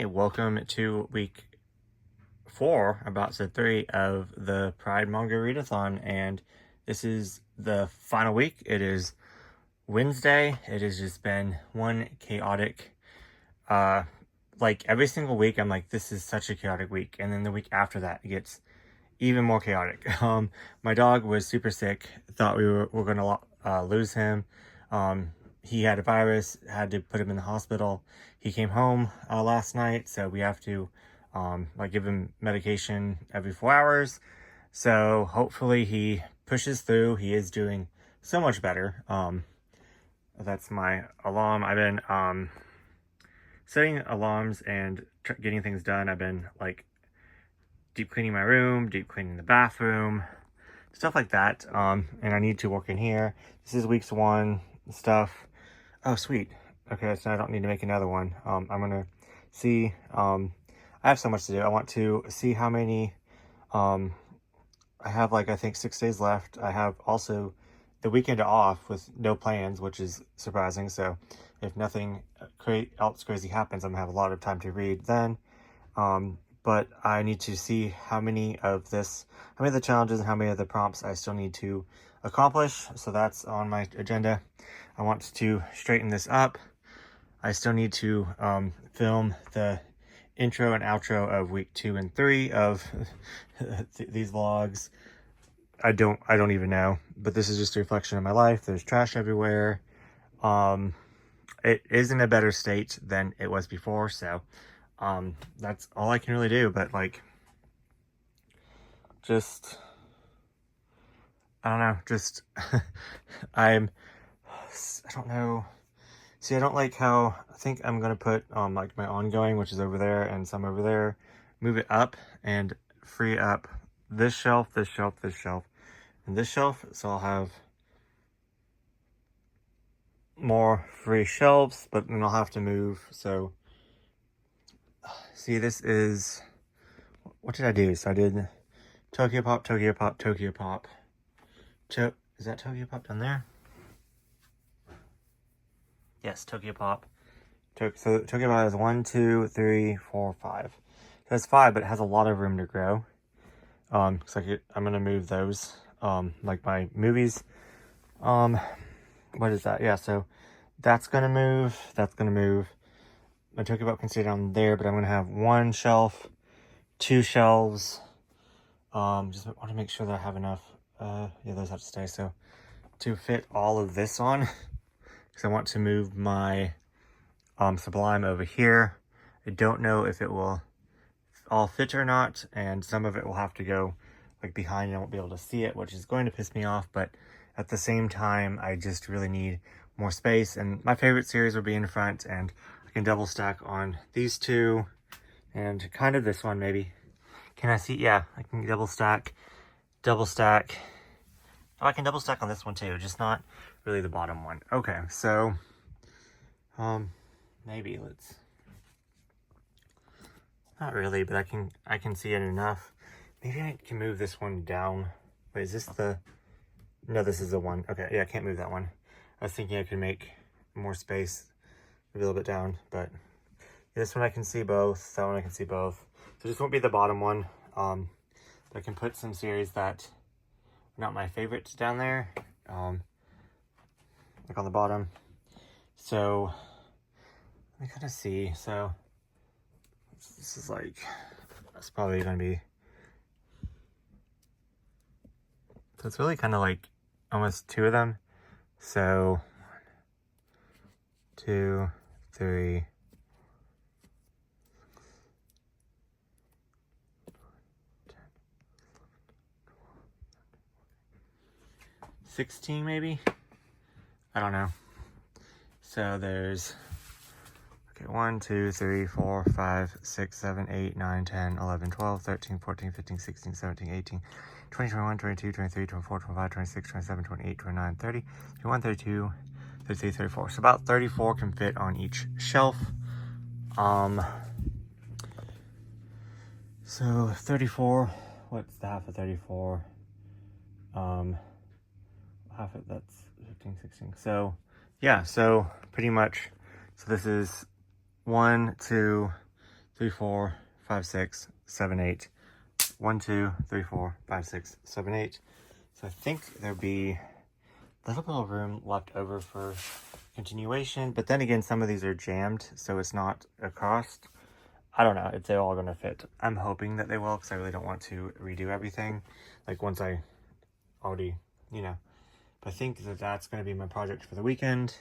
Hi, welcome to week 4, about to 3 of the Pride Manga Readathon, and this is the final week. It is Wednesday. It has just been one chaotic, like every single week I'm like, this is such a chaotic week, and then the week after that it gets even more chaotic. My dog was super sick, thought we were gonna lose him. He had a virus, had to put him in the hospital. He came home last night, so we have to give him medication every 4 hours. So hopefully he pushes through. He is doing so much better. That's my alarm. I've been setting alarms and getting things done. I've been like deep cleaning my room, deep cleaning the bathroom, stuff like that. And I need to work in here. This is week 1 stuff. Oh, sweet. Okay, so I don't need to make another one. I'm gonna see. I have so much to do. I want to see how many. I have I think 6 days left. I have also the weekend off with no plans, which is surprising. So if nothing else crazy happens, I'm gonna have a lot of time to read then. But I need to see how many of the challenges and how many of the prompts I still need to accomplish. So that's on my agenda. I want to straighten this up. I still need to film the intro and outro of week 2 and 3 of these vlogs. I don't even know, but this is just a reflection of my life. There's trash everywhere. It is in a better state than it was before, so that's all I can really do. But just I don't know, just I don't know. See, I don't like how, I think I'm gonna put my ongoing, which is over there, and some over there, move it up and free up this shelf, this shelf, this shelf, and this shelf. So I'll have more free shelves, but then I'll have to move. So see, this is, what did I do? So I did Tokyo Pop, Tokyo Pop, Tokyo Pop. Is that Tokyo Pop down there? Yes, Tokyo Pop. So Tokyo Pop has 1, 2, 3, 4, 5. So that's 5, but it has a lot of room to grow. I'm gonna move those. Like my movies. What is that? Yeah, so that's gonna move. That's gonna move. My Tokyo Pop can stay down there, but I'm gonna have 1 shelf, 2 shelves. Just want to make sure that I have enough. Yeah, those have to stay. So to fit all of this on, because I want to move my Sublime over here. I don't know if it will all fit or not, and some of it will have to go behind and I won't be able to see it, which is going to piss me off. But at the same time, I just really need more space, and my favorite series will be in front, and I can double stack on these two and kind of this one maybe. Can I see? Yeah, I can double stack. Oh, I can double stack on this one too, just not really the bottom one. Okay, so maybe let's, not really, but I can see it enough. Maybe I can move this one down. Wait, is this no, this is the one. Okay, yeah, I can't move that one. I was thinking I could make more space, maybe a little bit down, but this one I can see both, that one I can see both. So this won't be the bottom one. I can put some series that are not my favorites down there, like on the bottom. So let me kind of see. So this is that's probably gonna be, so it's really kind of almost 2 of them. So 1, 2, 3, 16 maybe? I don't know. So there's, okay, 1, 2, 3, 4, 5, 6, 7, 8, 9, 10, 11, 12, 13, 14, 15, 16, 17, 18, 20, 21, 22, 23, 24, 25, 26, 27, 28, 29, 30, 31, 32, 33, 34. So about 34 can fit on each shelf. So 34, what's the half of 34? Half of that's 15, 16. So yeah, so pretty much, so this is 1, 2, 3, 4, 5, 6, 7, 8. 1, 2, 3, 4, 5, 6, 7, 8. So I think there'll be a little bit of room left over for continuation, but then again, some of these are jammed, so it's not across. I don't know if they're all gonna fit. I'm hoping that they will, because I really don't want to redo everything, like once I already, you know. But I think that that's gonna be my project for the weekend.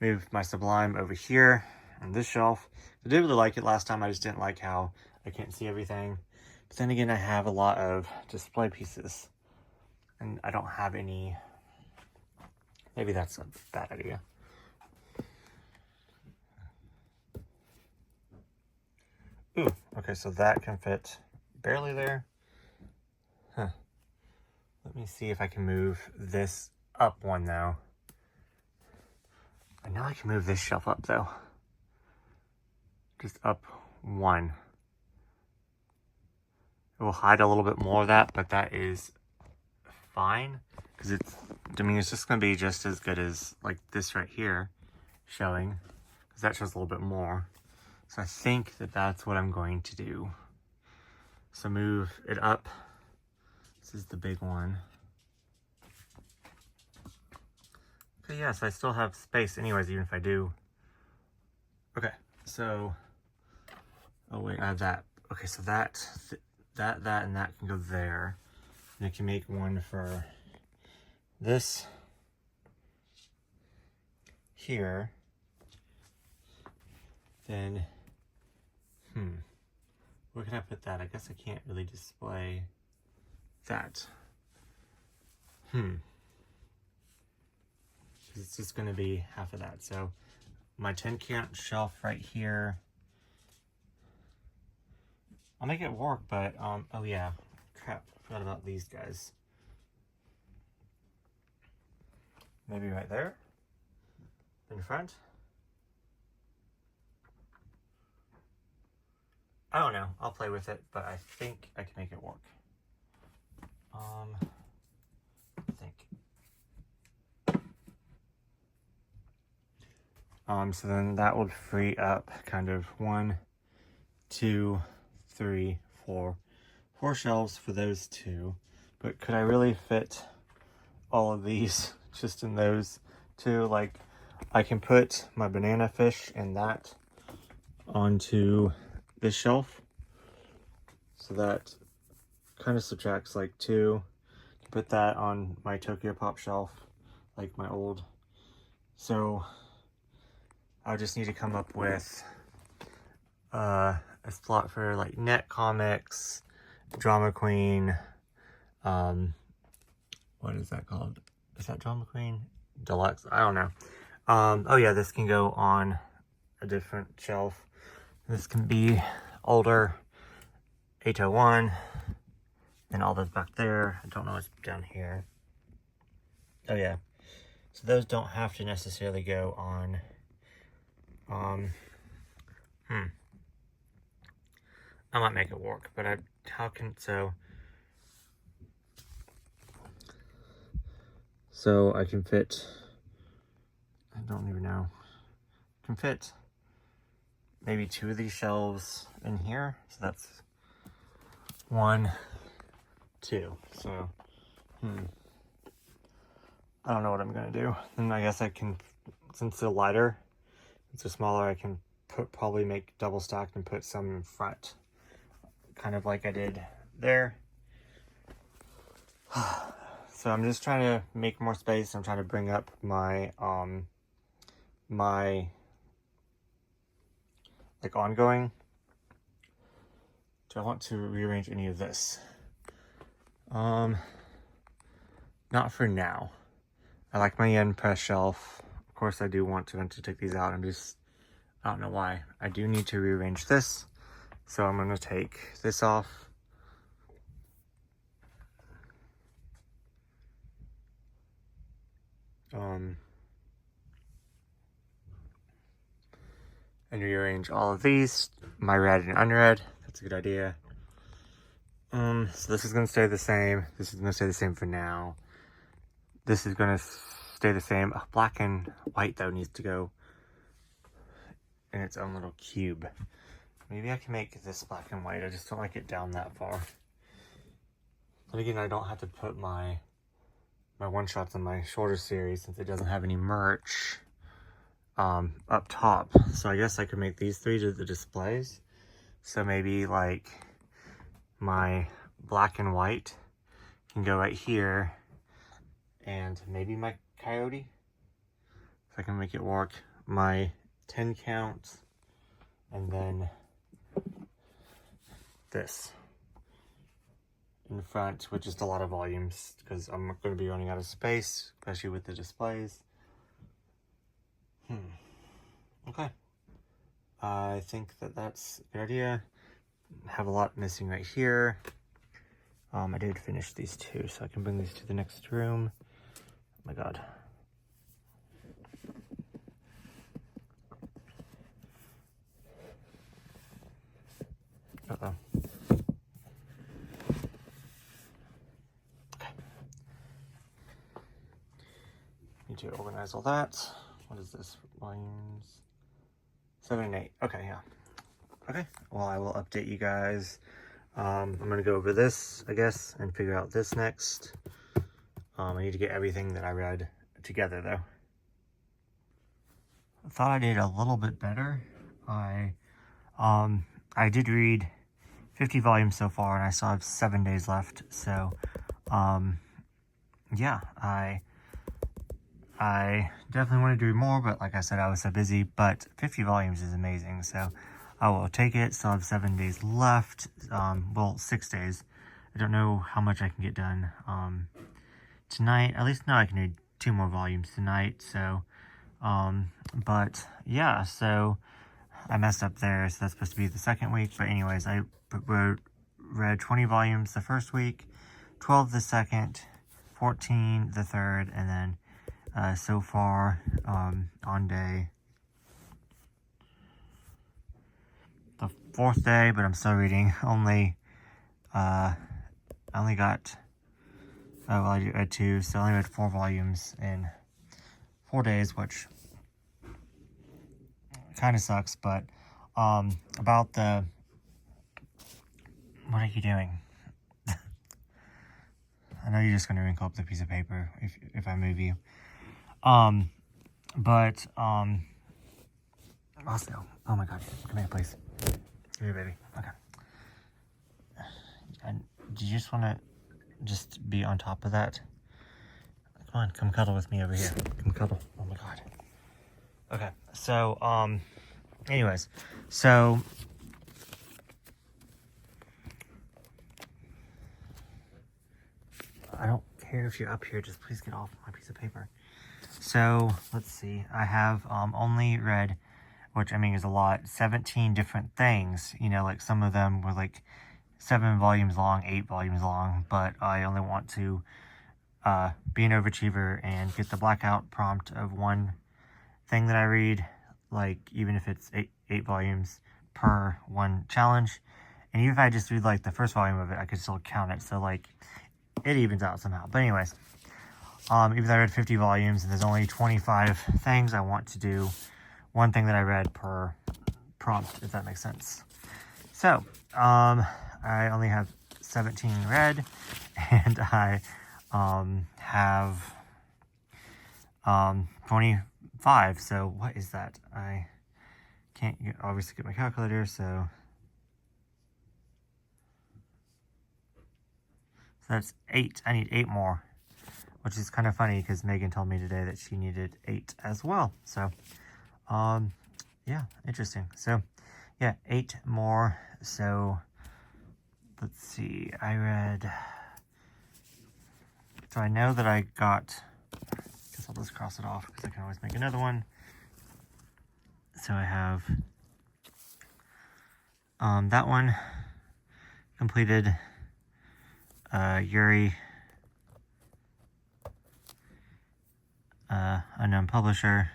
Move my Sublime over here on this shelf. I did really like it last time, I just didn't like how I can't see everything. But then again, I have a lot of display pieces, and I don't have any. Maybe that's a bad idea. Ooh, okay, so that can fit barely there. Huh. Let me see if I can move this up one now. I know I can move this shelf up though. Just up one. It will hide a little bit more of that, but that is fine. Because it's just going to be just as good as like this right here showing. Because that shows a little bit more. So I think that that's what I'm going to do. So move it up. This is the big one. Okay, yeah, so I still have space anyways, even if I do. Okay, so, oh wait, I have that. Okay, so that, and that can go there. And I can make one for this here. Then, where can I put that? I guess I can't really display that. It's just gonna be half of that. So my 10 count shelf right here. I'll make it work, but oh yeah, crap, forgot about these guys. Maybe right there in front. I don't know, I'll play with it, but I think I can make it work. So then that would free up kind of 1, 2, 3, 4 shelves for those two. But could I really fit all of these just in those two? Like, I can put my banana fish and that onto this shelf. So that kind of subtracts like 2. Put that on my Tokyo Pop shelf, like my old. So I just need to come up with a slot for like Net Comics, Drama Queen, what is that called? Is that Drama Queen? Deluxe? I don't know. Oh yeah, this can go on a different shelf. This can be older 801, and all those back there. I don't know what's down here. Oh yeah. So those don't have to necessarily go on. I might make it work, but so I can fit, I don't even know, I can fit maybe 2 of these shelves in here. So that's 1, 2. So, I don't know what I'm gonna do. And I guess I can, since they're lighter, it's smaller, I can probably make double stacked and put some in front. Kind of like I did there. So I'm just trying to make more space. I'm trying to bring up my, like ongoing. Do I want to rearrange any of this? Not for now. I like my yen press shelf. Of course I do want to eventually take these out. I don't know why. I do need to rearrange this. So I'm gonna take this off. And rearrange all of these. My red and unread. That's a good idea. So this is gonna stay the same. This is gonna stay the same for now. This is gonna stay the same. Oh, black and white though needs to go in its own little cube. Maybe I can make this black and white. I just don't like it down that far. But again, I don't have to put my one-shots in my shorter series since it doesn't have any merch up top. So I guess I could make these 3 to the displays. So maybe like my black and white can go right here, and maybe my coyote, if I can make it work, my 10 count, and then this in front with just a lot of volumes because I'm going to be running out of space, especially with the displays. Okay. I think that's a good idea. Have a lot missing right here. I did finish these 2, so I can bring these to the next room. Oh my god. Uh-oh. Okay. Need to organize all that. What is this? Volumes 7 and 8. Okay, yeah. Okay, well, I will update you guys. I'm going to go over this, I guess, and figure out this next. I need to get everything that I read together, though. I thought I did a little bit better. I did read 50 volumes so far, and I still have 7 days left. So, yeah, I definitely wanted to read more, but like I said, I was so busy. But 50 volumes is amazing, so I will take it. Still have 7 days left. Well, 6 days. I don't know how much I can get done tonight. At least now I can read 2 more volumes tonight. So, but yeah, so I messed up there. So that's supposed to be the second week. But anyways, I read 20 volumes the first week, 12 the second, 14 the third, and then so far on day the 4th day, but I'm still reading. I only got, well, I read 2, so I only read 4 volumes in 4 days, which kind of sucks. But about the, what are you doing? I know you're just gonna wrinkle up the piece of paper if I move you. But also, oh my god, come here, please. Come here, baby. Okay. And do you just want to just be on top of that? Come on, come cuddle with me over here. Come cuddle. Oh my god. Okay, so anyways, so I don't care if you're up here, just please get off my piece of paper. So let's see, I have only read, which I mean is a lot, 17 different things. You know, like some of them were like 7 volumes long, 8 volumes long, but I only want to be an overachiever and get the blackout prompt of one thing that I read, like even if it's 8 volumes per one challenge. And even if I just read like the first volume of it, I could still count it. So like it evens out somehow. But anyways, even though I read 50 volumes and there's only 25 things, I want to do one thing that I read per prompt, if that makes sense. So, I only have 17 read, and I have 25. So what is that? I can't obviously get my calculator, so that's 8. I need 8 more, which is kind of funny because Megan told me today that she needed 8 as well. So, yeah, interesting. So, yeah, 8 more. So, let's see. I read. So I know that I got. I guess I'll just cross it off because I can always make another one. So I have that one completed. Yuri. Unknown publisher.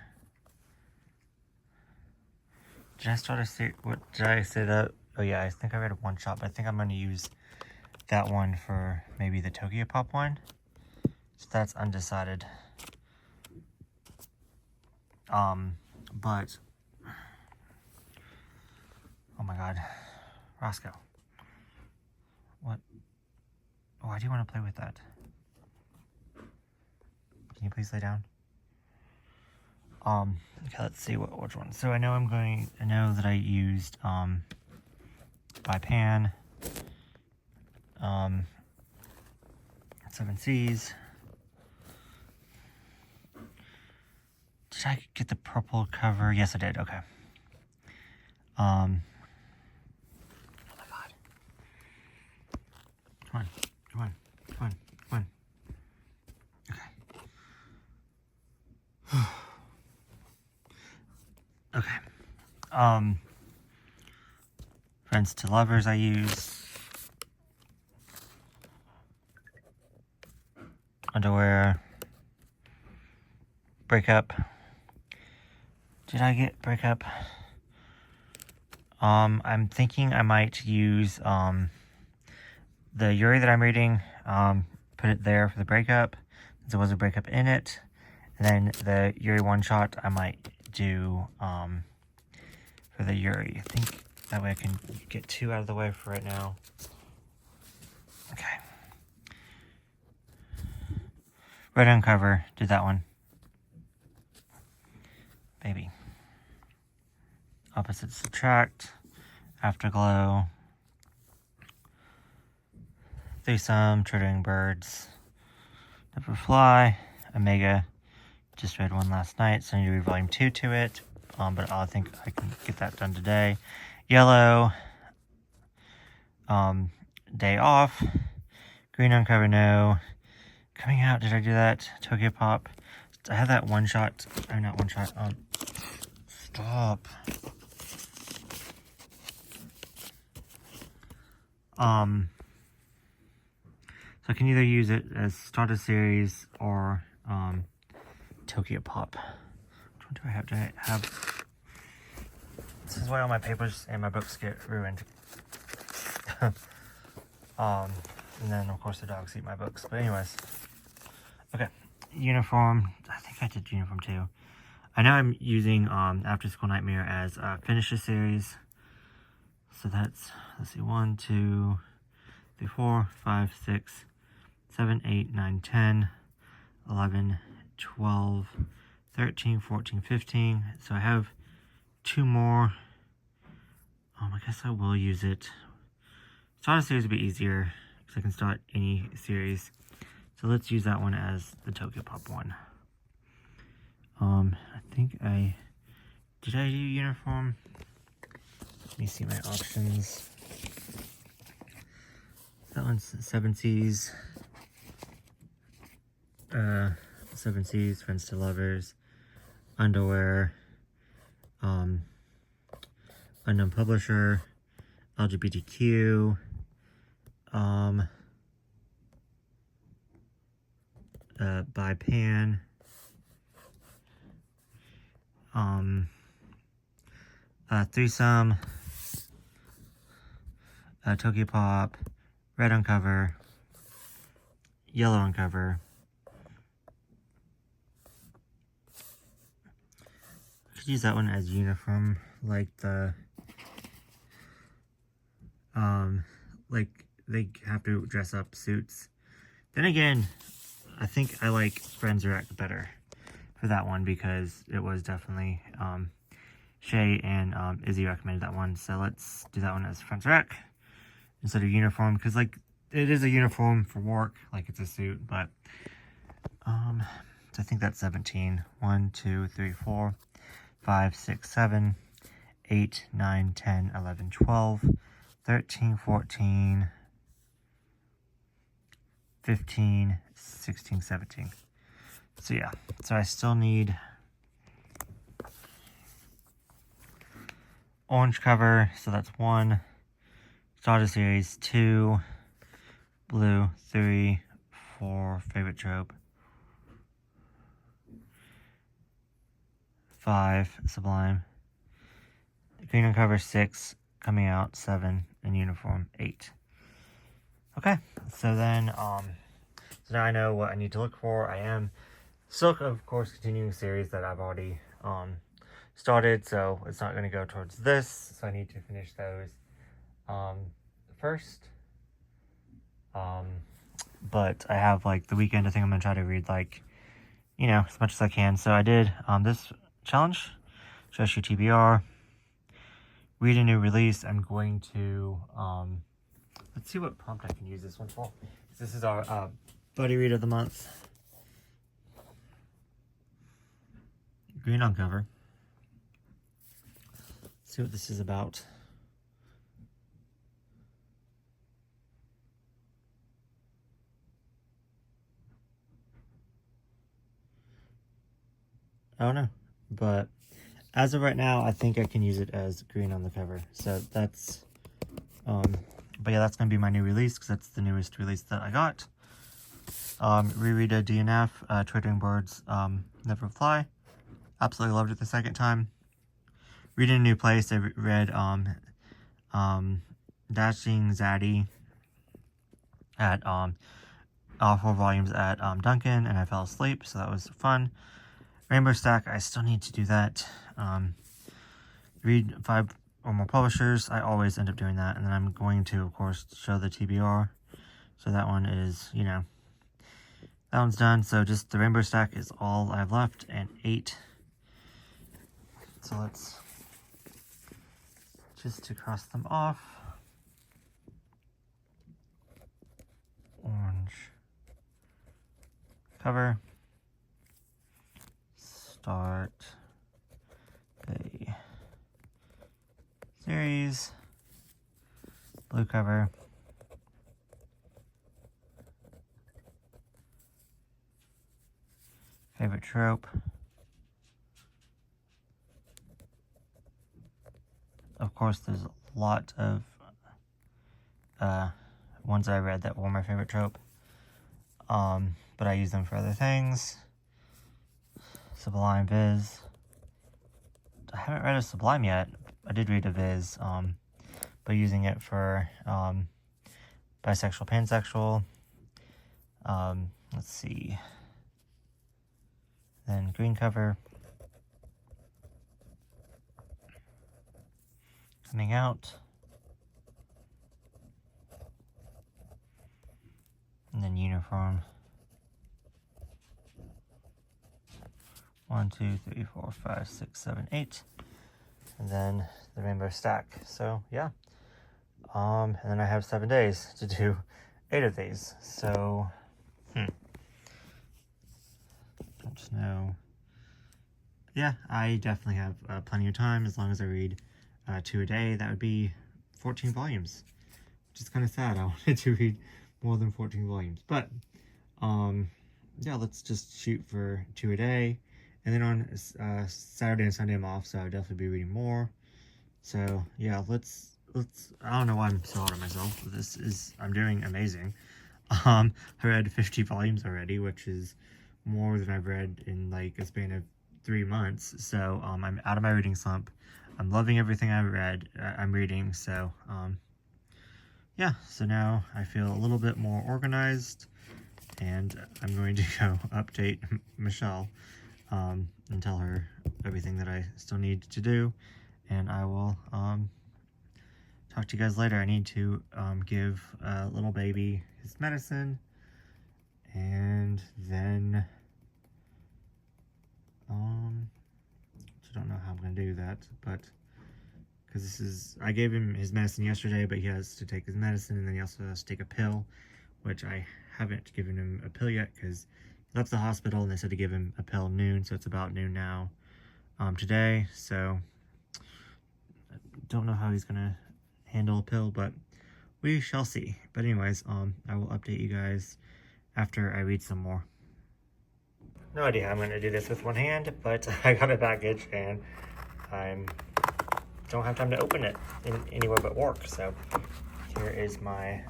Did I start a series? What did I say that? Oh yeah, I think I read a one shot, but I think I'm going to use that one for maybe the Tokyo Pop one. So that's undecided. But Oh my god. Roscoe. What? Why do you want to play with that? Can you please lay down? Okay, let's see which one. So I know that I used, by Pan, 7Cs. Did I get the purple cover? Yes, I did. Okay. Oh my god. Come on. Come on. Come on. Come on. Okay. Okay. Friends to Lovers I use. Underwear. Breakup. Did I get Breakup? I'm thinking I might use, the Yuri that I'm reading, put it there for the Breakup, there was a Breakup in it, and then the Yuri one-shot I might do, for the Yuri. I think that way I can get 2 out of the way for right now. Okay. Red on cover, did that one. Baby. Opposites subtract, Afterglow, Threesome, Twittering Birds, Never Fly, Omega. Just read one last night, so I need to read volume 2 to it, but I think I can get that done today. Yellow, Day Off, Green on cover, no. Coming out, did I do that? Tokyo Pop. I have that one shot, or not one shot, stop. So I can either use it as start a series or Tokyo Pop. Which one do I have? This is why all my papers and my books get ruined. And then of course the dogs eat my books. But anyways, okay. Uniform. I think I did uniform too. I know I'm using After School Nightmare as finish a series. So that's, let's see, 1, 2, 3, 4, 5, 6, 7, 8, 9, 10, 11, 12, 13, 14, 15. So I have 2 more. I guess I will use it. Start a series would be easier because I can start any series. So let's use that one as the Tokyo Pop one. I think did I do uniform? Let me see my options. That one's 7Cs. 7Cs, Friends to Lovers, Underwear, Unknown Publisher, LGBTQ, by Pan, Threesome, Tokyo Pop, Red on cover, Yellow on cover. I could use that one as uniform, like like they have to dress up suits. Then again, I think I like Friends Rec better for that one because it was definitely Shay and Izzy recommended that one. So let's do that one as Friends Rec instead of uniform, because like it is a uniform for work, like it's a suit, but so I think that's 17. 1, 2, 3, 4, 5, 6, 7, 8, 9, 10, 11, 12, 13, 14, 15, 16, 17. So yeah, so I still need orange cover, so that's 1. Starter series 2, blue 3, 4, favorite trope 5, sublime. Green on cover 6, coming out 7, and uniform 8. Okay, so then so now I know what I need to look for. I am still, of course, continuing a series that I've already started, so it's not going to go towards this, so I need to finish those first. But I have like the weekend. I think I'm going to try to read like, you know, as much as I can. So I did this challenge, just your TBR, read a new release. I'm going to let's see what prompt I can use this one for. This is our buddy read of the month. Green on cover. Let's see what this is about. I don't know, but as of right now, I think I can use it as green on the cover. So that's, but yeah, that's gonna be my new release because that's the newest release that I got. Reread a DNF, Twittering Birds, Never Fly. Absolutely loved it the second time. Reading a New Place, I read Dashing Zaddy at all 4 volumes at Duncan, and I fell asleep, so that was fun. Rainbow Stack, I still need to do that. Read 5 or more publishers. I always end up doing that, and then I'm going to, of course, show the TBR. So that one is, you know, that one's done. So just the Rainbow Stack is all I have left, and 8. So let's just to cross them off. Orange cover. Start a series. Blue cover. Favorite trope. Of course, there's a lot of ones I read that were my favorite trope, but I use them for other things. Sublime Viz. I haven't read a Sublime yet. I did read a Viz, but using it for bisexual, pansexual. Let's see. Then green cover. Coming out. And then uniform. 1, 2, 3, 4, 5, 6, 7, 8. And then the Rainbow Stack. So yeah. And then I have 7 days to do 8 of these. So don't know. Yeah, I definitely have plenty of time as long as I read 2 a day. That would be 14 volumes, which is kind of sad. I wanted to read more than 14 volumes, but yeah, let's just shoot for 2 a day. And then on Saturday and Sunday I'm off, so I'll definitely be reading more. So yeah, let's I don't know why I'm so hard on myself. I'm doing amazing. I read 50 volumes already, which is more than I've read in like a span of 3 months. So I'm out of my reading slump. I'm loving everything I've read. I'm reading. So yeah, so now I feel a little bit more organized, and I'm going to go update Michelle and tell her everything that I still need to do, and I will talk to you guys later. I need to give little baby his medicine, and then I don't know how I'm gonna do that, but because I gave him his medicine yesterday, but he has to take his medicine, and then he also has to take a pill, which I haven't given him a pill yet because he left the hospital and they said to give him a pill noon, so it's about noon now today. So I don't know how he's gonna handle a pill, but we shall see. But anyways, I will update you guys after I read some more. No idea how I'm gonna do this with one hand, but I got a package and I don't have time to open it anywhere but work. So here is my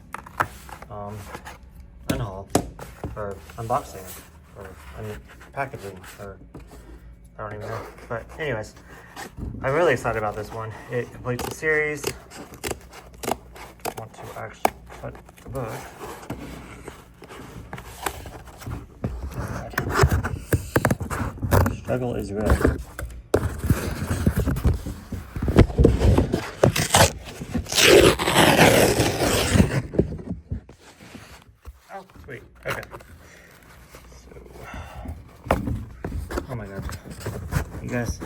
unhaul, or unboxing, or packaging, or I don't even know. But anyways, I'm really excited about this one. It completes the series. I want to actually put the book. Struggle is real. guys.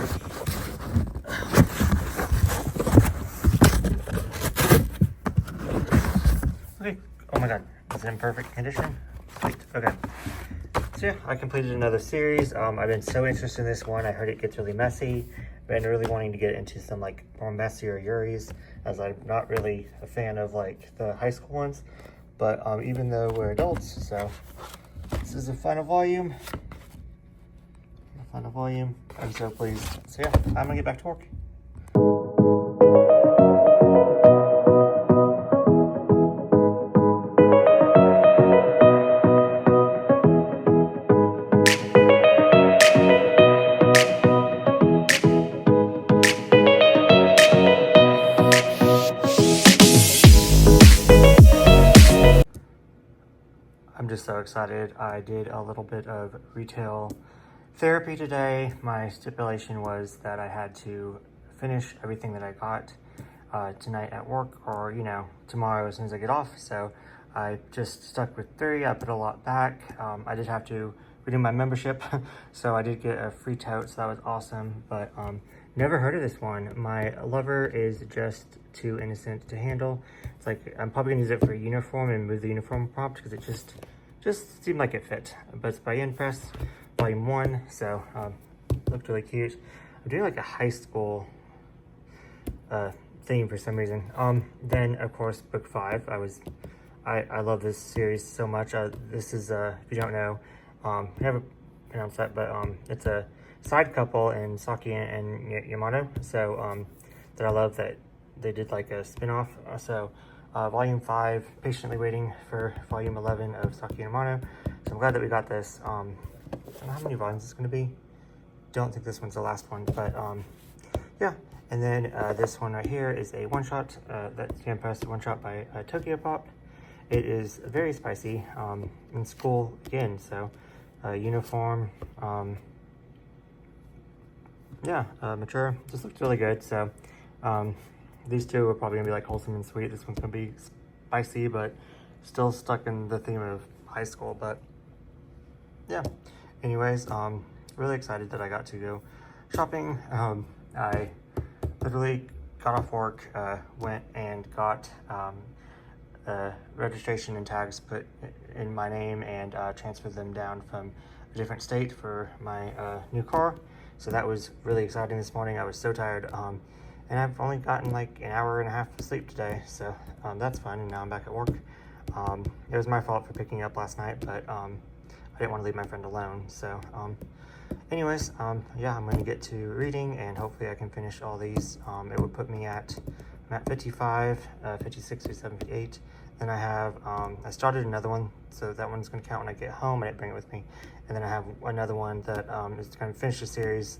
Okay. Oh my god, is it in perfect condition? Sweet. Okay. So yeah, I completed another series. I've been so interested in this one. I heard it gets really messy. Been really wanting to get into some like more messier Yuris, as I'm not really a fan of like the high school ones. But even though we're adults, so this is the final volume. I'm so pleased. So yeah, I'm gonna get back to work. I'm just so excited. I did a little bit of retail therapy today. My stipulation was that I had to finish everything that I got tonight at work, or tomorrow as soon as I get off. So I just stuck with 3. I put a lot back. I did have to renew my membership, so I did get a free tote, so that was awesome. But never heard of this one. My lover is just too innocent to handle. It's like I'm probably gonna use it for a uniform and move the uniform prompt because it just seemed like it fit. But it's by Press, volume 1, so looked really cute. I'm doing like a high school theme for some reason. Then of course book 5. I love this series so much. This is if you don't know, I never pronounced that, but it's a side couple in Saki and Yamato. So that I love that they did like a spin-off. So volume 5, patiently waiting for volume 11 of Saki and Yamato. So I'm glad that we got this. I don't know how many volumes it's going to be. Don't think this one's the last one, but yeah. And then this one right here is a one-shot, that's Press one-shot by Tokyo Pop. It is very spicy, in school again, so uniform, yeah, mature, just looked really good. So these two are probably gonna be like wholesome and sweet. This one's gonna be spicy, but still stuck in the theme of high school. But yeah, anyways, really excited that I got to go shopping. I literally got off work, went and got registration and tags put in my name and transferred them down from a different state for my new car. So that was really exciting this morning. I was so tired, and I've only gotten like an hour and a half of sleep today, so that's fun. And now I'm back at work. It was my fault for picking up last night, but I didn't want to leave my friend alone. So anyways, yeah, I'm going to get to reading, and hopefully I can finish all these. It would put me at 55, 56, 57, 58. Then I have, I started another one, so that one's going to count when I get home. I didn't bring it with me. And then I have another one that is going to finish the series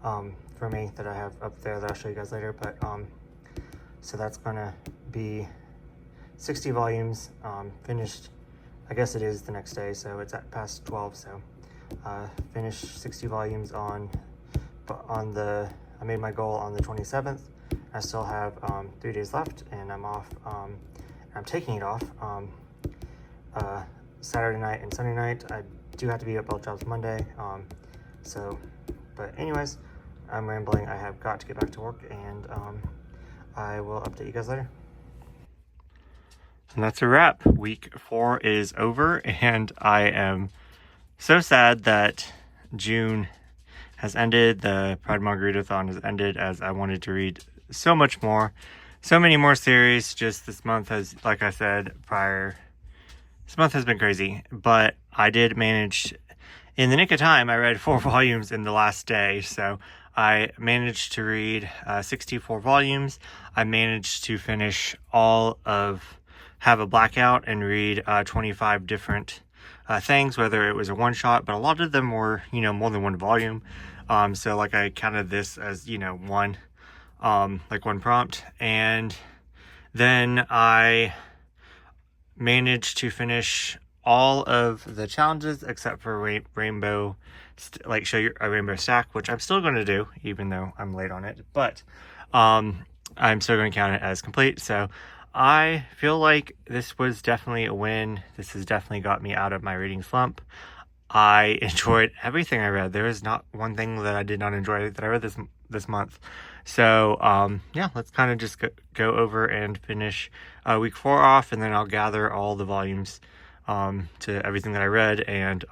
for me that I have up there that I'll show you guys later. But so that's going to be 60 volumes finished. I guess it is the next day, so it's at past 12. So finish 60 volumes on the, I made my goal on the 27th. I still have 3 days left, and I'm off. I'm taking it off Saturday night and Sunday night. I do have to be at both jobs Monday. But anyways, I'm rambling. I have got to get back to work, and I will update you guys later. And that's a wrap. Week 4 is over, and I am so sad that June has ended. The Pride Manga Readathon has ended, as I wanted to read so much more. So many more series. Just this month has, like I said prior, this month has been crazy. But I did manage, in the nick of time, I read 4 volumes in the last day. So I managed to read 64 volumes. I managed to finish have a blackout and read 25 different things, whether it was a one-shot, but a lot of them were, more than one volume. So like I counted this as, one. Like one prompt, and then I managed to finish all of the challenges except for rainbow, show you a rainbow stack, which I'm still going to do even though I'm late on it, but I'm still going to count it as complete. So I feel like this was definitely a win. This has definitely got me out of my reading slump. I enjoyed everything I read. There was not one thing that I did not enjoy that I read this month. So yeah, let's kind of just go over and finish week 4 off, and then I'll gather all the volumes to everything that I read and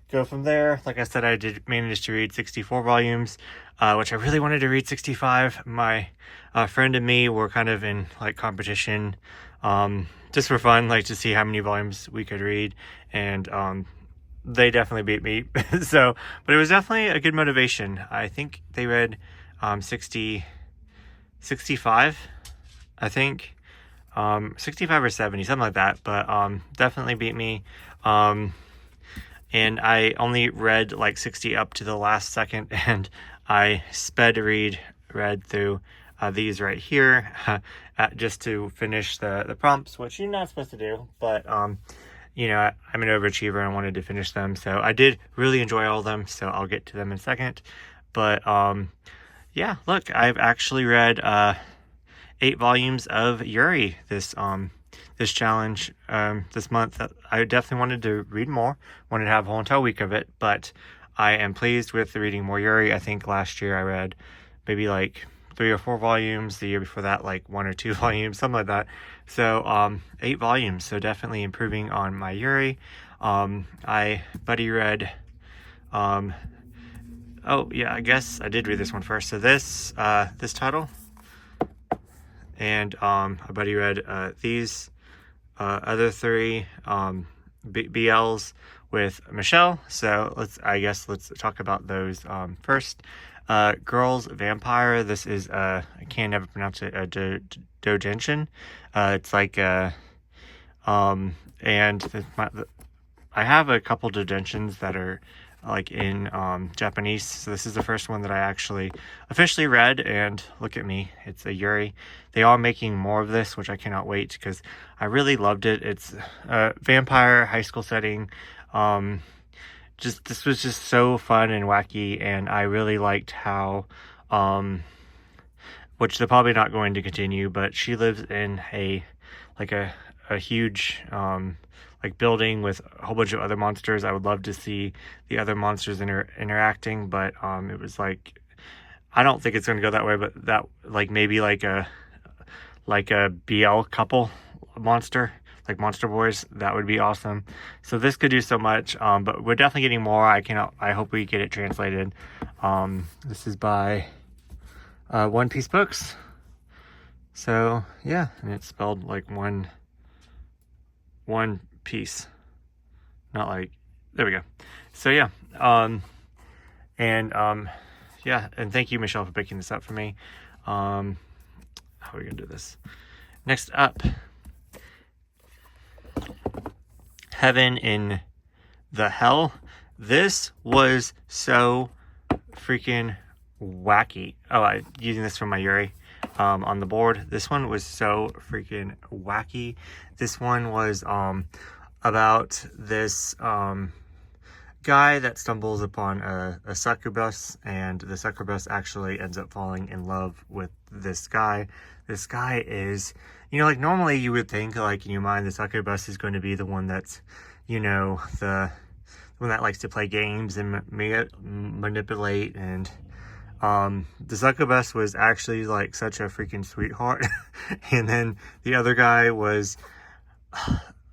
go from there. Like I said, I did manage to read 64 volumes, which I really wanted to read 65. My friend and me were kind of in like competition, just for fun, like to see how many volumes we could read, and they definitely beat me. So, but it was definitely a good motivation. I think they read 65, I think. 65 or 70, something like that, but definitely beat me. And I only read like 60 up to the last second, and I read through these right here just to finish the prompts, which you're not supposed to do, but you know, I'm an overachiever and I wanted to finish them, so I did really enjoy all of them, so I'll get to them in a second. But yeah, look, I've actually read 8 volumes of Yuri this challenge this month. I definitely wanted to read more, wanted to have a whole entire week of it, but I am pleased with reading more Yuri. I think last year I read maybe like 3 or 4 volumes, the year before that like 1 or 2 volumes, something like that. So 8 volumes, so definitely improving on my Yuri. I buddy read oh yeah, I guess I did read this one first. So this title, and I buddy read these other 3 BLs with Michelle. So let's talk about those first. Girls Vampire. This is I can't never pronounce it. Dojenshin. It's like and I have a couple dojenshins that are like in Japanese. So this is the first one that I actually officially read, and look at me, it's a Yuri. They are making more of this, which I cannot wait because I really loved it. It's a vampire high school setting. This was just so fun and wacky, and I really liked how which they're probably not going to continue, but she lives in a huge like building with a whole bunch of other monsters. I would love to see the other monsters interacting, but it was like, I don't think it's going to go that way, but that like maybe like a BL couple monster, like Monster Boys, that would be awesome. So this could do so much, but we're definitely getting more. I hope we get it translated. This is by One Piece Books. So yeah, and it's spelled like one piece, not like, there we go. So yeah, yeah, and thank you, Michelle, for picking this up for me. How are we gonna do this? Next up, Heaven in the Hell. This was so freaking wacky. Oh, I'm using this from my Yuri on the board. This one was so freaking wacky. This one was about this guy that stumbles upon a succubus, and the succubus actually ends up falling in love with this guy. This guy is, you know, like normally you would think, like in your mind, the succubus is going to be the one that's, you know, the one that likes to play games and manipulate, and the succubus was actually like such a freaking sweetheart. And then the other guy was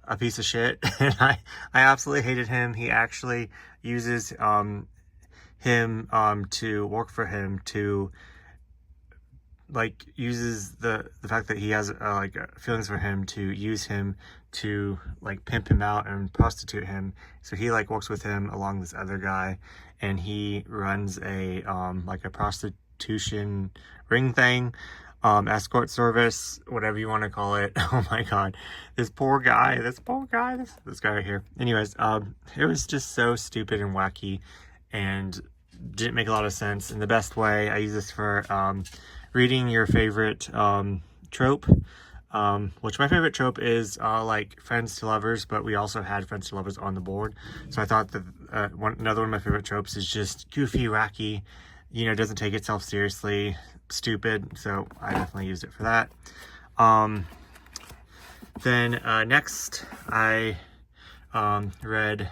a piece of shit, and I absolutely hated him. He actually uses him to work for him, to like uses the fact that he has like feelings for him, to use him to like pimp him out and prostitute him. So he like works with him along this other guy, and he runs a like a prostitution ring thing, escort service, whatever you want to call it. Oh my god, this guy right here. Anyways, it was just so stupid and wacky and didn't make a lot of sense in the best way. I use this for reading your favorite trope, which my favorite trope is like friends to lovers, but we also had friends to lovers on the board. So I thought that another one of my favorite tropes is just goofy, wacky, you know, doesn't take itself seriously, stupid. So I definitely used it for that. Then next I read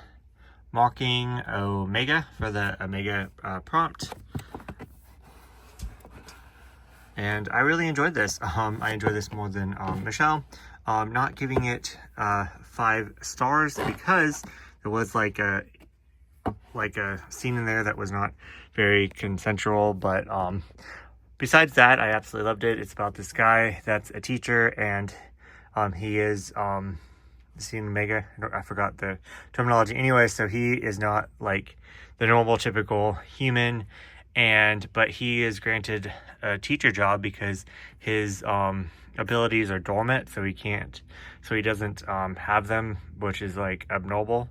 Mocking Omega for the Omega prompt. And I really enjoyed this. I enjoyed this more than Michelle. Not giving it 5 stars because there was like a scene in there that was not very consensual, but besides that, I absolutely loved it. It's about this guy that's a teacher, and he is seen Omega. I forgot the terminology. Anyway, so he is not like the normal typical human, but he is granted a teacher job because his abilities are dormant, so he doesn't have them, which is like abnormal.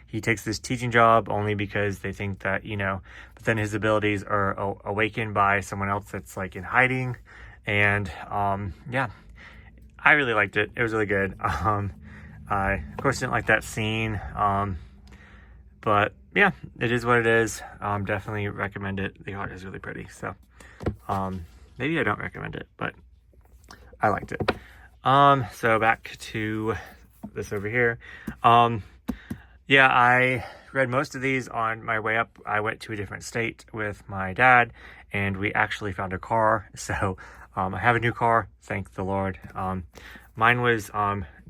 He takes this teaching job only because they think that, but then his abilities are awakened by someone else that's like in hiding. And yeah, I really liked it. It was really good. I of course didn't like that scene. But yeah, it is what it is. Definitely recommend it. The art is really pretty. So maybe I don't recommend it, but I liked it. So back to this over here. Yeah, I read most of these on my way up. I went to a different state with my dad, and we actually found a car. So I have a new car, thank the Lord. Mine was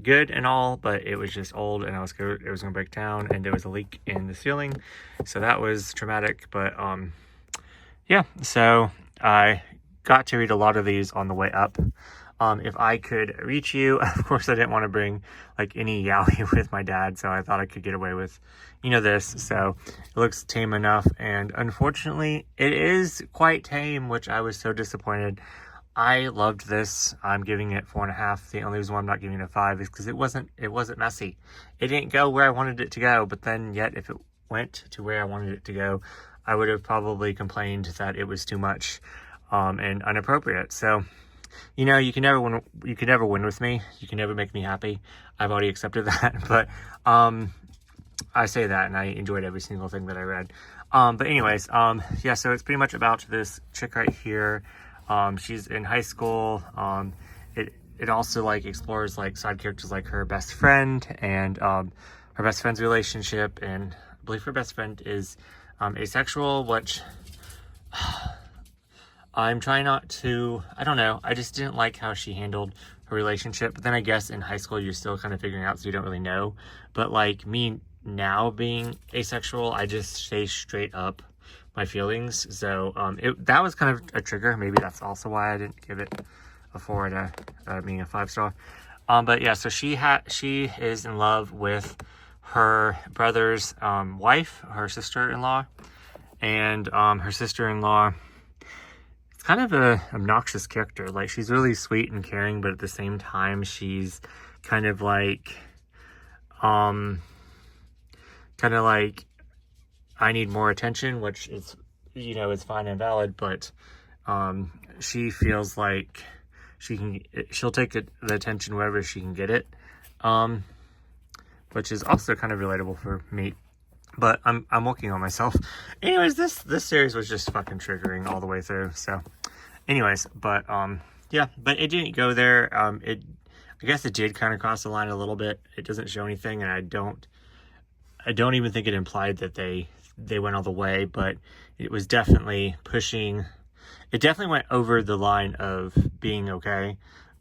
good and all, but it was just old, and it was going to break down, and there was a leak in the ceiling. So that was traumatic, but yeah, so I got to read a lot of these on the way up. If I could reach you, of course I didn't want to bring like any yaoi with my dad, so I thought I could get away with, this. So it looks tame enough, and unfortunately it is quite tame, which I was so disappointed. I loved this. I'm giving it 4.5. The only reason why I'm not giving it a 5 is because it wasn't messy. It didn't go where I wanted it to go, but then yet if it went to where I wanted it to go, I would have probably complained that it was too much and inappropriate. So you can never win. You can never win with me. You can never make me happy. I've already accepted that, but I say that, and I enjoyed every single thing that I read. But anyways, yeah. So it's pretty much about this chick right here. She's in high school. It also like explores like side characters like her best friend and her best friend's relationship, and I believe her best friend is asexual, which. I'm trying not to, I don't know, I just didn't like how she handled her relationship. But then I guess in high school you're still kind of figuring out, so you don't really know. But like me now being asexual, I just say straight up my feelings. So that was kind of a trigger. Maybe that's also why I didn't give it a 4 and being a 5-star. But yeah, so she is in love with her brother's wife, her sister-in-law, and her sister-in-law. It's kind of a obnoxious character. Like, she's really sweet and caring, but at the same time, she's kind of like, I need more attention, which is, is fine and valid, but she feels like she'll take the attention wherever she can get it, which is also kind of relatable for me. But I'm working on myself. Anyways, this series was just fucking triggering all the way through. So, anyways, but yeah, but it didn't go there. I guess it did kind of cross the line a little bit. It doesn't show anything, and I don't even think it implied that they went all the way. But it was definitely pushing. It definitely went over the line of being okay.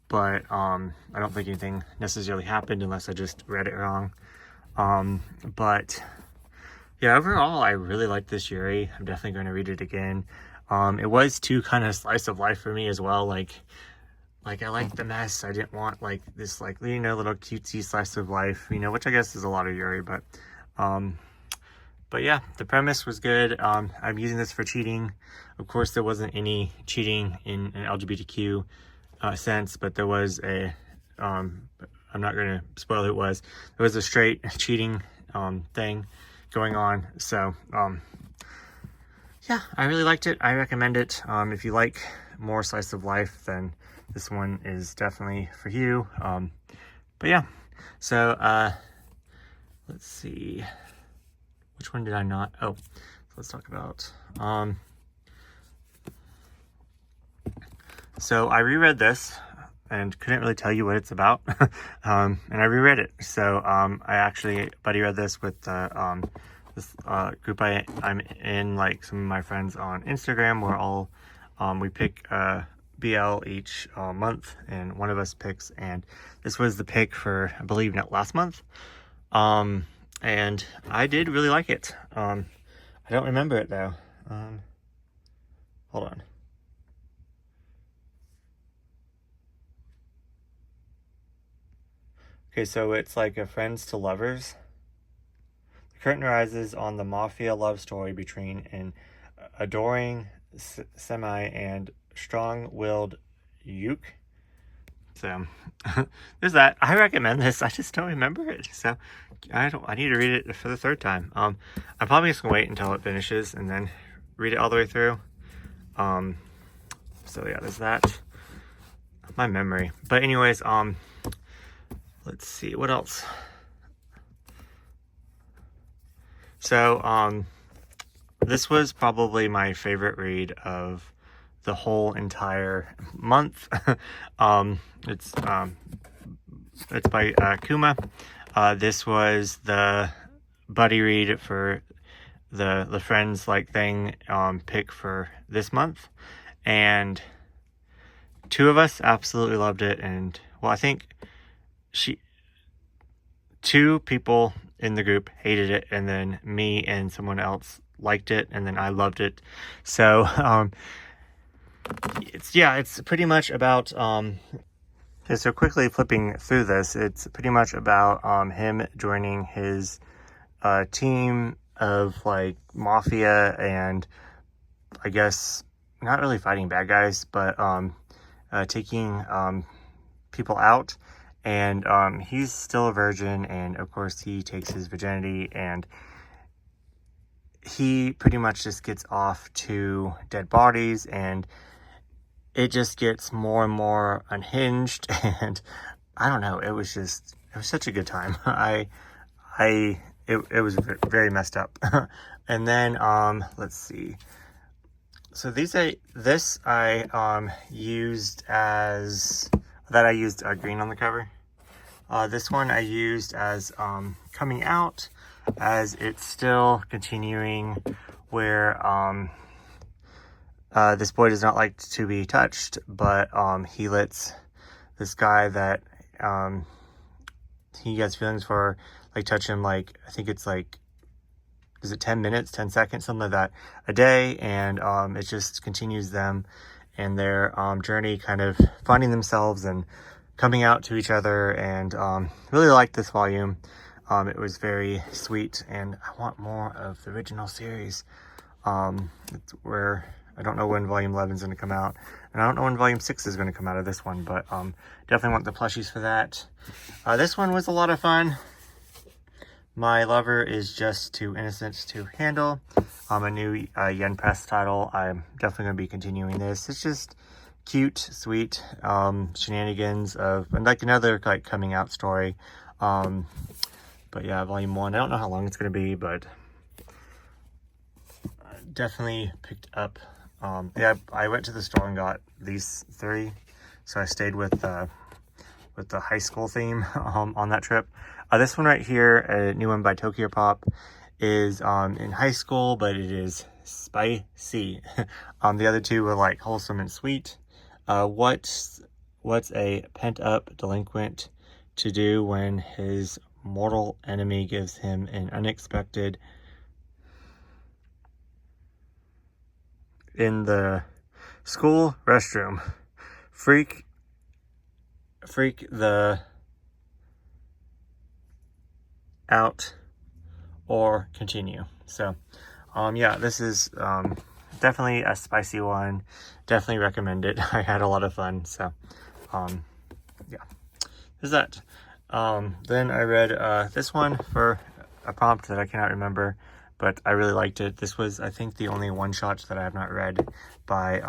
But I don't think anything necessarily happened unless I just read it wrong. But yeah, overall, I really like this Yuri. I'm definitely going to read it again. It was too kind of slice of life for me as well. Like I like the mess. I didn't want like this little cutesy slice of life, which I guess is a lot of Yuri. But yeah, the premise was good. I'm using this for cheating. Of course, there wasn't any cheating in an LGBTQ sense, but there was I'm not going to spoil who it was. There was a straight cheating thing going on. So yeah, I really liked it. I recommend it. If you like more slice of life, then this one is definitely for you. But yeah, so let's see, which one did I not? Oh, let's talk about so I reread this, and couldn't really tell you what it's about. And I reread it. So I actually buddy read this with this group I'm in, like some of my friends on Instagram. We're all we pick BL each month, and one of us picks, and this was the pick for, I believe, last month. And I did really like it. I don't remember it though. Hold on. Okay, so it's like a friends to lovers. The curtain rises on the mafia love story between an adoring semi and strong-willed Yuke. So there's that. I recommend this. I just don't remember it. So I need to read it for the third time. I'm probably just gonna wait until it finishes and then read it all the way through. So yeah, there's that. My memory. But anyways, let's see what else. So this was probably my favorite read of the whole entire month. It's by Kuma. This was the buddy read for the friends like thing pick for this month, and two of us absolutely loved it, and well, I think two people in the group hated it, and then me and someone else liked it, and then I loved it. So it's pretty much about okay, so quickly flipping through this, it's pretty much about him joining his team of like mafia, and I guess not really fighting bad guys, but taking people out. And he's still a virgin, and of course he takes his virginity, and he pretty much just gets off to dead bodies, and it just gets more and more unhinged. And I don't know, it was such a good time. It was very messed up. And then let's see. So I used as I used green on the cover. This one I used as coming out, as it's still continuing where this boy does not like to be touched, but he lets this guy that he has feelings for like touch him, like I think it's like, is it 10 minutes, 10 seconds, something like that, a day. And it just continues them and their journey, kind of finding themselves and coming out to each other. And really liked this volume. It was very sweet, and I want more of the original series. It's where I don't know when volume 11 is going to come out, and I don't know when volume 6 is going to come out of this one, but definitely want the plushies for that. This one was a lot of fun. My Lover is Just Too Innocent to Handle. A new Yen Press title. I'm definitely going to be continuing this. It's just cute, sweet shenanigans of, and like another like coming out story. But yeah, volume 1. I don't know how long it's going to be, but definitely picked up. Yeah, I went to the store and got these 3, so I stayed with the high school theme on that trip. This one right here, a new one by Tokyo Pop, is in high school, but it is spicy. The other two were like wholesome and sweet. What's a pent-up delinquent to do when his mortal enemy gives him an unexpected in the school restroom? Freak the out or continue. So yeah, this is definitely a spicy one. Definitely recommend it. I had a lot of fun. So yeah, there's that. Then I read this one for a prompt that I cannot remember, but I really liked it. This was, I think, the only one-shot that I have not read by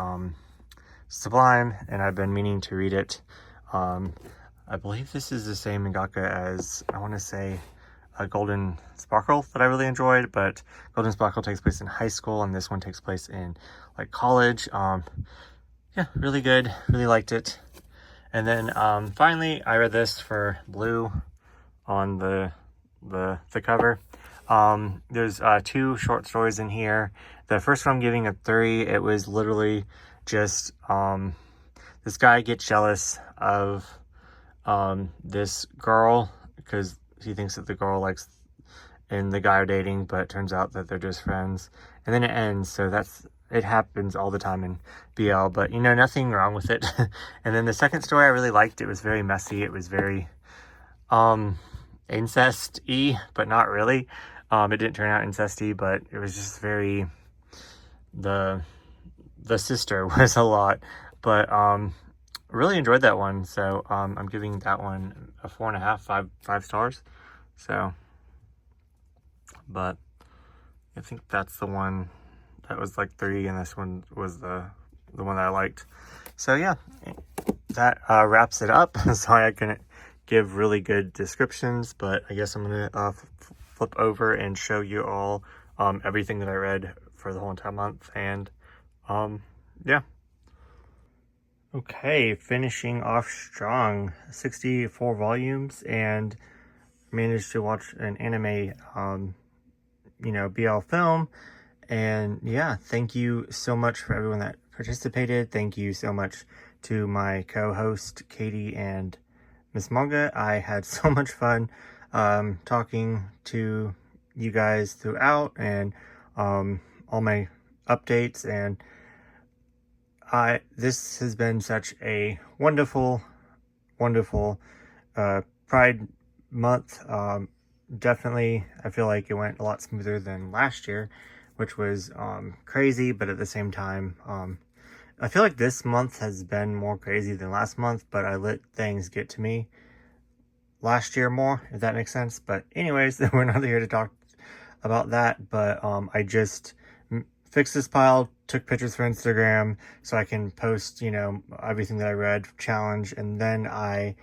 Sublime, and I've been meaning to read it. I believe this is the same mangaka as, I want to say, Golden Sparkle that I really enjoyed, but Golden Sparkle takes place in high school, and this one takes place in like college. Yeah, really good. Really liked it. And then finally, I read this for Blue on the cover. There's 2 short stories in here. The first one I'm giving a 3. It was literally just this guy gets jealous of this girl because he thinks that the girl likes and the guy are dating, but it turns out that they're just friends, and then it ends. So it happens all the time in BL, but you know, nothing wrong with it. And then the second story I really liked. It was very messy. It was very incest-y, but not really. It didn't turn out incesty, but it was just very, the sister was a lot, but really enjoyed that one. So I'm giving that one a 4.5, 5 stars. So, but I think that's the one that was like 3, and this one was the one that I liked. So yeah, that wraps it up. Sorry I couldn't give really good descriptions, but I guess I'm gonna flip over and show you all everything that I read for the whole entire month. And yeah. Okay, finishing off strong. 64 volumes, and managed to watch an anime you know, BL film. And yeah, thank you so much for everyone that participated. Thank you so much to my co-host Katie and Miss Manga. I had so much fun talking to you guys throughout, and all my updates, and this has been such a wonderful Pride month. Definitely, I feel like it went a lot smoother than last year, which was crazy, but at the same time, I feel like this month has been more crazy than last month, but I let things get to me last year more, if that makes sense. But anyways, we're not here to talk about that, but I just fixed this pile, took pictures for Instagram so I can post, you know, everything that I read, challenge, and then I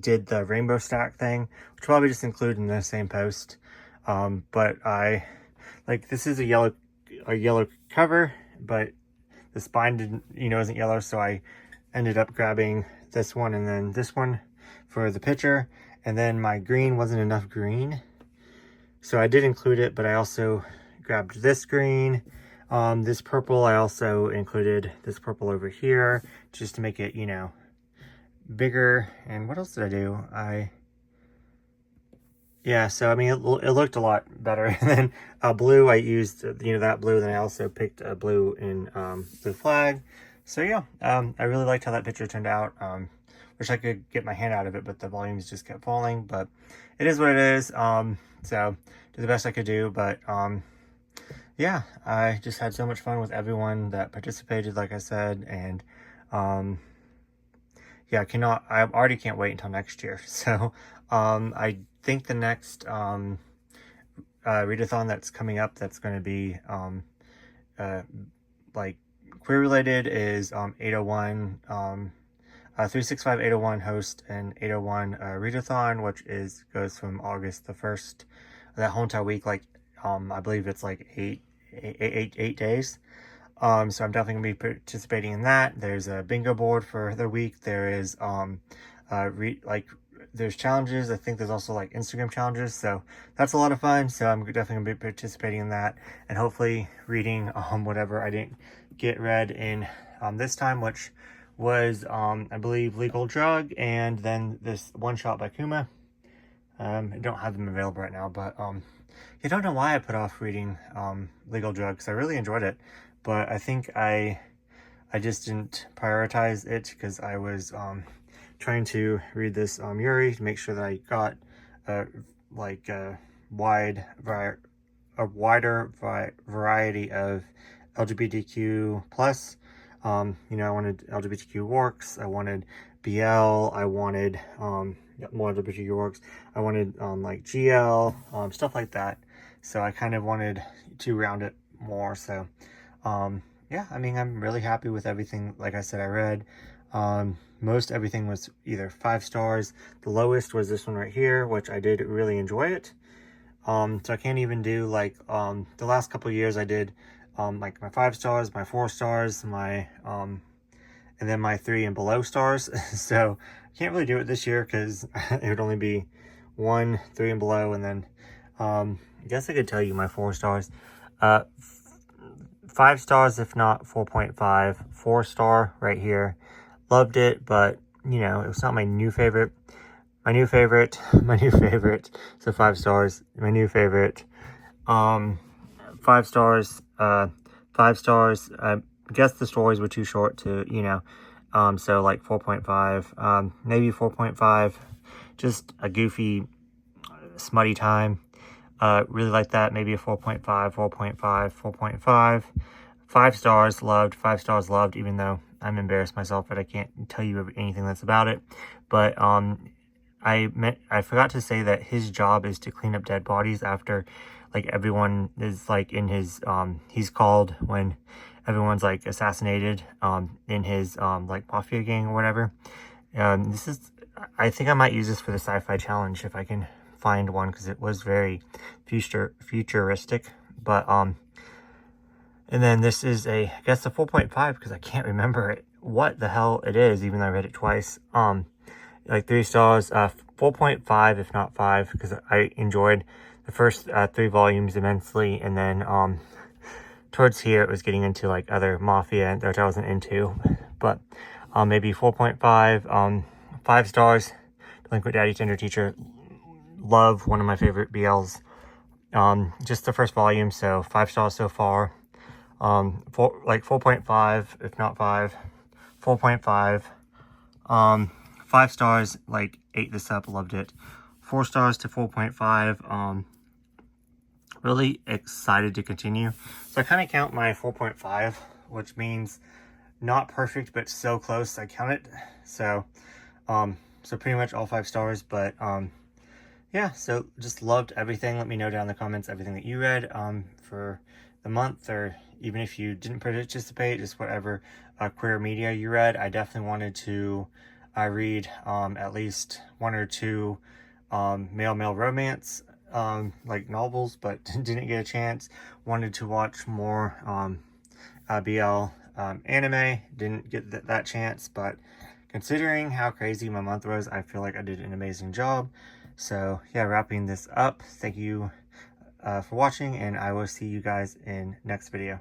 did the rainbow stack thing, which I'll probably just include in the same post. But I like, this is a yellow cover, but the spine didn't, you know, isn't yellow, so I ended up grabbing this one and then this one for the picture. And then my green wasn't enough green, so I did include it, but I also grabbed this green. This purple, I also included this purple over here just to make it, you know, bigger. And what else did I do? Yeah, so I mean, it looked a lot better. And then blue, I used, you know, that blue. Then I also picked a blue in the flag. So yeah, I really liked how that picture turned out. Wish I could get my hand out of it, but the volumes just kept falling. But it is what it is. So did the best I could do. But yeah, I just had so much fun with everyone that participated, like I said. And yeah, I already can't wait until next year. So I think the next readathon that's coming up, that's going to be like queer related, is 801 365 801 host and 801 readathon, which goes from August the 1st, that whole entire week. Like I believe it's like eight days. So I'm definitely gonna be participating in that. There's a bingo board for the week. There is there's challenges. I think there's also like Instagram challenges, so that's a lot of fun. So I'm definitely gonna be participating in that, and hopefully reading whatever I didn't get read in this time, which was I believe Legal Drug, and then this one shot by Kuma. I don't have them available right now, but I don't know why I put off reading Legal Drug, because I really enjoyed it. But I think I just didn't prioritize it because I was trying to read this Yuri to make sure that I got a wider variety of LGBTQ plus. You know, I wanted LGBTQ works, I wanted BL, I wanted more LGBTQ works, I wanted like GL, stuff like that. So I kind of wanted to round it more. So yeah, I mean, I'm really happy with everything. Like I said, I read most everything was either 5 stars. The lowest was this one right here, which I did really enjoy it. So I can't even do like the last couple of years I did like my 5 stars, my 4 stars, my and then my 3 and below stars. So I can't really do it this year because it would only be 1, 3 and below, and then I guess I could tell you my 4 stars. 5 stars, if not 4.5. 4 star right here. Loved it, but you know, it was not my new favorite. My new favorite. So 5 stars. My new favorite. 5 stars. 5 stars. I guess the stories were too short to, you know, so like 4.5. Maybe 4.5. Just a goofy, smutty time. Really like that. Maybe a 4.5, 4.5, 4.5. 5 stars loved. 5 stars loved, even though I'm embarrassed myself that I can't tell you anything that's about it. But I forgot to say that his job is to clean up dead bodies after like everyone is like in his he's called when everyone's like assassinated in his like mafia gang or whatever. This is, I think I might use this for the sci-fi challenge if I can find one, because it was very futuristic. But and then this is I guess a 4.5, because I can't remember what the hell it is, even though I read it twice. Like 3 stars, 4.5 if not 5, because I enjoyed the first 3 volumes immensely, and then towards here it was getting into like other mafia that I wasn't into. But maybe 4.5. 5 stars, Delinquent Daddy Tender Teacher. Love, one of my favorite BLs. Just the first volume, so 5 stars so far. 4.5 if not 5. 4.5. 5 stars, like, ate this up, loved it. 4 stars to 4.5. Really excited to continue. So I kind of count my 4.5, which means not perfect, but so close. I count it. So, so pretty much all 5 stars. But yeah, so just loved everything. Let me know down in the comments everything that you read for the month, or even if you didn't participate, just whatever queer media you read. I definitely wanted to read at least 1 or 2 male romance like novels, but didn't get a chance. Wanted to watch more BL anime, didn't get that chance, but considering how crazy my month was, I feel like I did an amazing job. So yeah, wrapping this up. Thank you for watching, and I will see you guys in next video.